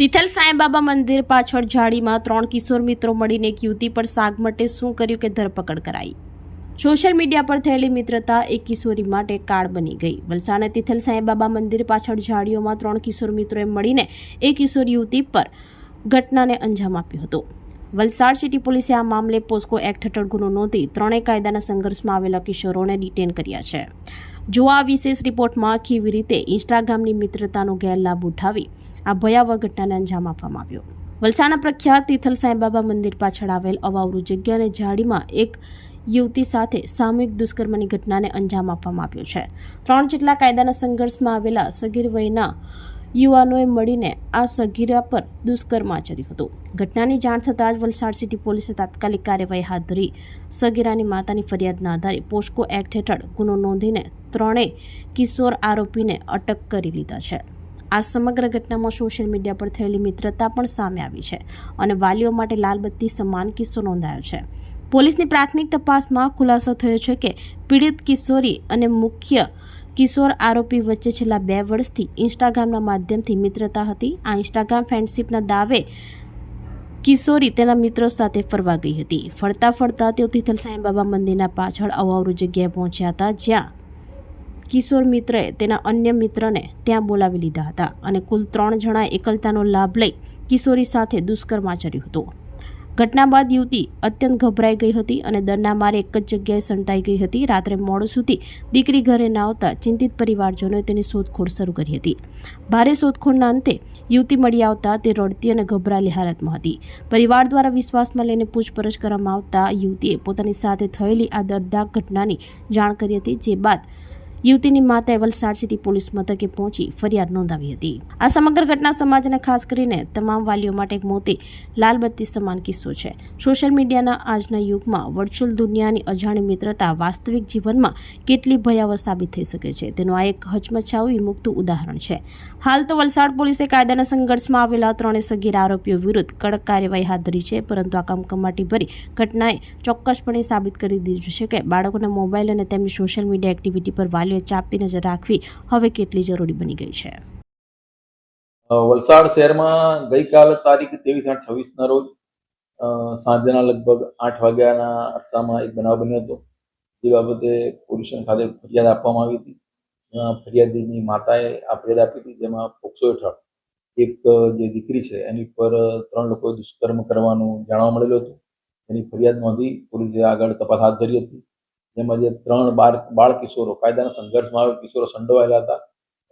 તિથલ સાંઈબાબા મંદિર પાછળ ઝાડીમાં 3 કિશોર મિત્રો મળીને એક યુવતી પર સાગ માટે શું કર્યું કે ધરપકડ કરાઈ। સોશિયલ મીડિયા પર થયેલી મિત્રતા એક કિશોરી માટે કાળ બની ગઈ। વલસાડના તિથલ સાંઈબાબા મંદિર પાછળ ઝાડીઓમાં 3 કિશોર મિત્રોએ મળીને એક કિશોર યુવતી પર ઘટનાને અંજામ આપ્યો હતો। વલસાડ સિટી પોલીસે આ મામલે પોસ્કો એક્ટ હેઠળ ગુનો નોંધી ત્રણેય કાયદાના સંઘર્ષમાં આવેલા કિશોરોને ડિટેન કર્યા છે। જો આ વિશેષ રિપોર્ટમાં કેવી રીતે ઇન્સ્ટાગ્રામની મિત્રતાનો ગેરલાભ ઉઠાવી આ ભયાવહ ઘટનાને અંજામ આપવામાં આવ્યો। વલસાડના પ્રખ્યાત તિથલ સાંઈબાબા મંદિર પાછળ આવેલ અવાવરૂ જગ્યા અને ઝાડીમાં એક યુવતી સાથે સામૂહિક દુષ્કર્મની ઘટનાને અંજામ આપવામાં આવ્યો છે। 3 જેટલા કાયદાના સંઘર્ષમાં આવેલા સગીર વયના યુવાનોએ મળીને આ સગીરા પર દુષ્કર્મ આચર્યું હતું। ઘટનાની જાણ થતાં જ વલસાડ સિટી પોલીસે તાત્કાલિક કાર્યવાહી હાથ ધરી સગીરાની માતાની ફરિયાદના આધારે પોસ્કો એક્ટ હેઠળ ગુનો નોંધીને ત્રણેય કિશોર આરોપીને અટક કરી લીધા છે। આ સમગ્ર ઘટનામાં સોશિયલ મીડિયા પર થયેલી મિત્રતા પણ સામે આવી છે અને વાલીઓ માટે લાલબત્તી સમાન કિસ્સો નોંધાયો છે। પોલીસની પ્રાથમિક તપાસમાં ખુલાસો થયો છે કે પીડિત કિશોરી અને મુખ્ય કિશોર આરોપી વચ્ચે છેલ્લા 2 વર્ષથી ઇન્સ્ટાગ્રામના માધ્યમથી મિત્રતા હતી। આ ઇન્સ્ટાગ્રામ ફ્રેન્ડશિપના દાવે કિશોરી તેના મિત્રો સાથે ફરવા ગઈ હતી। ફરતા ફરતા તેઓ તિથલ સાંઈબાબા મંદિરના પાછળ અવાવરૂ જગ્યાએ પહોંચ્યા હતા, જ્યાં કિશોર મિત્રએ તેના અન્ય મિત્રને ત્યાં બોલાવી લીધા હતા અને કુલ 3 જણાએ એકલતાનો લાભ લઈ કિશોરી સાથે દુષ્કર્મ આચર્યું હતું। ઘટના બાદ યુવતી અત્યંત ગભરાઈ ગઈ હતી અને ડરના મારે એક જ જગ્યાએ સંતાઈ ગઈ હતી। રાત્રે મોડ સુધી દીકરી ઘરે ન આવતા ચિંતિત પરિવારજનોએ તેની શોધખોળ શરૂ કરી હતી। ભારે શોધખોળના અંતે યુવતી મળી આવતા તે રડતી અને ગભરાયેલી હાલતમાં હતી। પરિવાર દ્વારા વિશ્વાસમાં લઈને પૂછપરછ કરવામાં આવતા યુવતીએ પોતાની સાથે થયેલી આ દર્દનાક ઘટનાની જાણ કરી હતી, જે બાદ યુવતીની માતાએ વલસાડ સિટી પોલીસ મથકે પહોંચી ફરિયાદ નોંધાવી હતી। આ સમગ્ર ઘટના સમાજ અને ખાસ કરીને તમામ વાલીઓ માટે એક મોટી લાલબત્તી સમાન કિસ્સો છે। સોશિયલ મીડિયાના આજના યુગમાં વર્ચ્યુઅલ દુનિયાની અજાણી મિત્રતા વાસ્તવિક જીવનમાં કેટલી ભયાવહ સાબિત થઈ શકે છે તેનું આ એક હચમચાવી મુકતું ઉદાહરણ છે। હાલ તો વલસાડ પોલીસે કાયદાના સંઘર્ષમાં આવેલા 3 સગીર આરોપીઓ વિરુદ્ધ કડક કાર્યવાહી હાથ ધરી છે, પરંતુ આ કમકમાટી ભરી ઘટનાએ ચોક્કસપણે સાબિત કરી દીધું છે કે બાળકોના મોબાઈલ અને તેમની સોશિયલ મીડિયા એક્ટિવિટી પર ચાપતી નજર રાખવી હવે કેટલી જરૂરી બની ગઈ છે। વલસાડ શહેરમાં ગઈકાલ તારીખ 23/8/26 ના રોજ સાંજના લગભગ 8 વાગ્યાના અરસામાં એક બનાવ બન્યો હતો, જે બાબતે પોલીસ સ્ટેશન ખાતે ફરિયાદ આપવામાં આવી હતી। ફરિયાદીની માતાએ આ ફરિયાદ આપી હતી, જેમાં પોક્સો હેઠળ એક જે દીકરી છે એની પર 3 લોકોએ દુષ્કર્મ કરવાનું જાણવા મળેલું હતું। એની ફરિયાદ નોંધી પોલીસે આગળ તપાસ હાથ ધરી હતી, જેમાં જે 3 બાળ કિશોરો કાયદાના સંઘર્ષમાં આવેલા કિશોરો સંડોવાયેલા હતા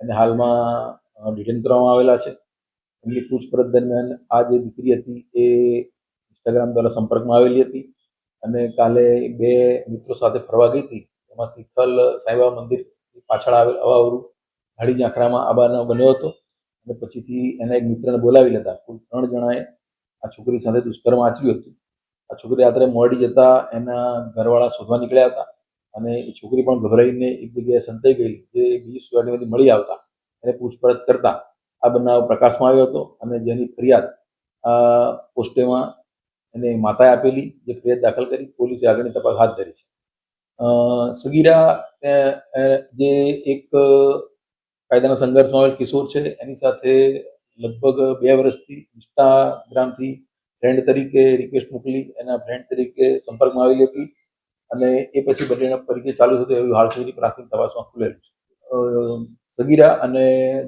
એને હાલમાં ડિટેન કરવામાં આવેલા છે। એમની પૂછપરછ દરમિયાન આ જે દીકરી હતી એ ઇન્સ્ટાગ્રામ દ્વારા સંપર્કમાં આવેલી હતી અને કાલે 2 મિત્રો સાથે ફરવા ગઈ હતી, એમાં તિથલ સાંઈબાબા મંદિર પાછળ આવેલ અવાવરૂ ઝાડી ઝાંખરામાં આ બનાવ બન્યો હતો અને પછીથી એના એક મિત્રને બોલાવી લેતા કુલ 3 જણાએ આ છોકરી સાથે દુષ્કર્મ આચર્યું હતું। આ છોકરી રાત્રે મોડી જતા એના ઘરવાળા શોધવા નીકળ્યા હતા અને એ છોકરી પણ ગભરાઈને એક જગ્યાએ સંતાઈ ગયેલી, જે બીજી સોસાયટીમાંથી મળી આવતા એને પૂછપરછ કરતા આ બનાવ પ્રકાશમાં આવ્યો હતો અને જેની ફરિયાદ પોસ્ટેમાં એને માતાએ આપેલી, જે ફરિયાદ દાખલ કરી પોલીસે આગળની તપાસ હાથ ધરી છે। સગીરા જે એક કાયદાના સંઘર્ષમાં આવેલ કિશોર છે એની સાથે લગભગ 2 વર્ષથી ઇન્સ્ટાગ્રામથી ફ્રેન્ડ તરીકે રિક્વેસ્ટ મોકલી એના ફ્રેન્ડ તરીકે સંપર્કમાં આવેલી હતી અને એ પછી બંનેના પરિચય ચાલુ થતો એવું હાલ સુધી પ્રાથમિક તપાસમાં ખુલેલું છે। સગીરા અને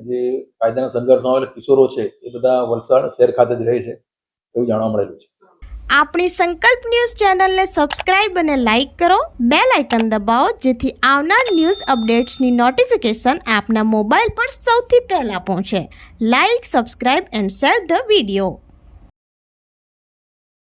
જે કાયદાના સંઘર્ષમાં આવેલા કિશોરો છે એ બધા વલસાડ શહેર ખાતે જ રહે છે એવું જાણવા મળેલું છે। આપણી સંકલ્પ ન્યૂઝ ચેનલને સબસ્ક્રાઇબ અને લાઇક કરો, બેલ આઇકન દબાવો, જેથી આવનાર ન્યૂઝ અપડેટ્સની નોટિફિકેશન આપના મોબાઈલ પર સૌથી પહેલા પહોંચે। Like, subscribe and share the video.